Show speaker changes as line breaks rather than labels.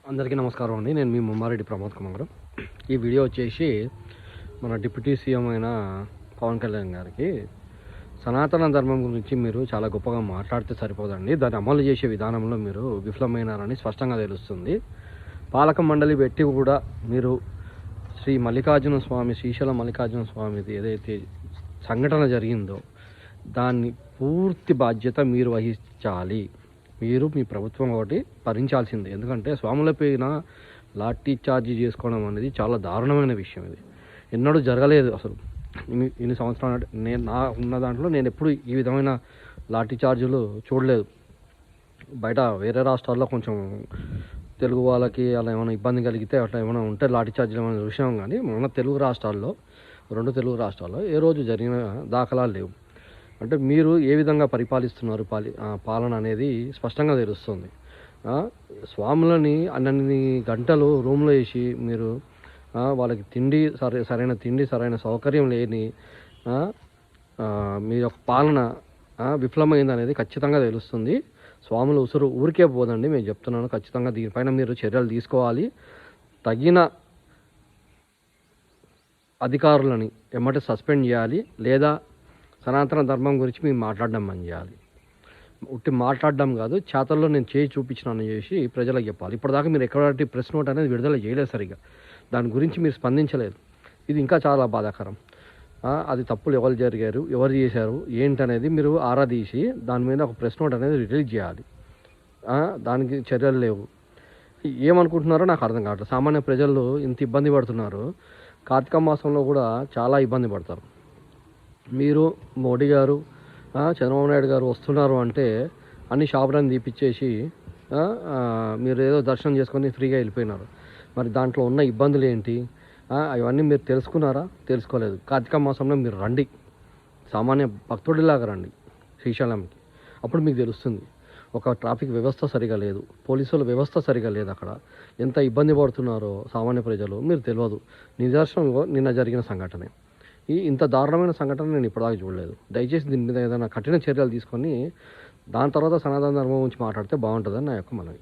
అందరికీ నమస్కారం అండి. నేను మీ ముమ్మారెడ్డి ప్రమోద్ కుమార్. ఈ వీడియో వచ్చేసి మన డిప్యూటీ సీఎం అయిన పవన్ కళ్యాణ్ గారికి సనాతన ధర్మం గురించి మీరు చాలా గొప్పగా మాట్లాడితే సరిపోదండి, దాన్ని అమలు చేసే విధానంలో మీరు విఫలమైనారని స్పష్టంగా తెలుస్తుంది. పాలక మండలి పెట్టి కూడా మీరు శ్రీశైలం మల్లికార్జున స్వామిది ఏదైతే సంఘటన జరిగిందో దాన్ని పూర్తి బాధ్యత మీరు వహించాలి. మీరు మీ ప్రభుత్వం ఒకటి భరించాల్సిందే. ఎందుకంటే స్వాములపైన లాఠీ చార్జీ చేసుకోవడం అనేది చాలా దారుణమైన విషయం. ఇది ఎన్నడూ జరగలేదు అసలు. ఇన్ని సంవత్సరాలు ఉన్న దాంట్లో నేను ఎప్పుడు ఈ విధమైన లాఠీ చార్జీలు చూడలేదు. బయట వేరే రాష్ట్రాల్లో కొంచెం తెలుగు వాళ్ళకి అలా ఏమైనా ఇబ్బంది కలిగితే అట్లా ఏమైనా ఉంటే లాఠీ చార్జీలు ఏమైనా విషయం, కానీ మన తెలుగు రాష్ట్రాల్లో, 2 తెలుగు రాష్ట్రాల్లో ఏ రోజు జరిగిన దాఖలాలు లేవు. అంటే మీరు ఏ విధంగా పరిపాలిస్తున్నారు, పాలన అనేది స్పష్టంగా తెలుస్తుంది. స్వాములని అన్నన్ని గంటలు రూమ్లో వేసి మీరు వాళ్ళకి సరైన తిండి సరైన సౌకర్యం లేని మీ యొక్క పాలన విఫలమైంది అనేది ఖచ్చితంగా తెలుస్తుంది. స్వాముల ఉసురు ఊరికే పోదండి, మేము చెప్తున్నాను. ఖచ్చితంగా దీనిపైన మీరు చర్యలు తీసుకోవాలి. తగిన అధికారులని ఎమ్మటే సస్పెండ్ చేయాలి, లేదా సనాతన ధర్మం గురించి మేము మాట్లాడడం బంద్ చేయాలి. ఉట్టి మాట్లాడడం కాదు, చేతల్లో నేను చేయి చూపించినాను చేసి ప్రజలకు చెప్పాలి. ఇప్పటిదాకా మీరు ఎక్కడి ప్రెస్ నోట్ అనేది విడుదల చేయలేదు సరిగ్గా, దాని గురించి మీరు స్పందించలేదు. ఇది ఇంకా చాలా బాధాకరం. అది తప్పులు ఎవరు జరిగారు, ఎవరు చేశారు ఏంటనేది మీరు ఆరా తీసి దాని మీద ఒక ప్రెస్ నోట్ అనేది రిలీజ్ చేయాలి. దానికి చర్యలు లేవు. ఏమనుకుంటున్నారో నాకు అర్థం కావట్లేదు. సామాన్య ప్రజలు ఇంత ఇబ్బంది పడుతున్నారు. కార్తీక మాసంలో కూడా చాలా ఇబ్బంది పడతారు. మీరు మోడీ గారు, చంద్రబాబు నాయుడు గారు వస్తున్నారు అంటే అన్ని షాపులను తీపిచ్చేసి మీరు ఏదో దర్శనం చేసుకొని ఫ్రీగా వెళ్ళిపోయినారు. మరి దాంట్లో ఉన్న ఇబ్బందులు ఏంటి, అవన్నీ మీరు తెలుసుకున్నారా? తెలుసుకోలేదు. కార్తీక మాసంలో మీరు రండి, సామాన్య భక్తుడిలాగా రండి శ్రీశైలంకి. అప్పుడు మీకు తెలుస్తుంది. ఒక ట్రాఫిక్ వ్యవస్థ సరిగా లేదు, పోలీసుల వ్యవస్థ సరిగా లేదు. అక్కడ ఎంత ఇబ్బంది పడుతున్నారో సామాన్య ప్రజలు మీరు తెలియదు. నిదర్శనం నిన్న జరిగిన సంఘటనే. ఇంత దారుణమైన సంఘటన నేను ఇప్పటిదాకా చూడలేదు. దయచేసి దీని మీద ఏదైనా కఠిన చర్యలు తీసుకొని దాని తర్వాత సనాతన ధర్మం గురించి మాట్లాడితే బాగుంటుందని నా యొక్క మనవి.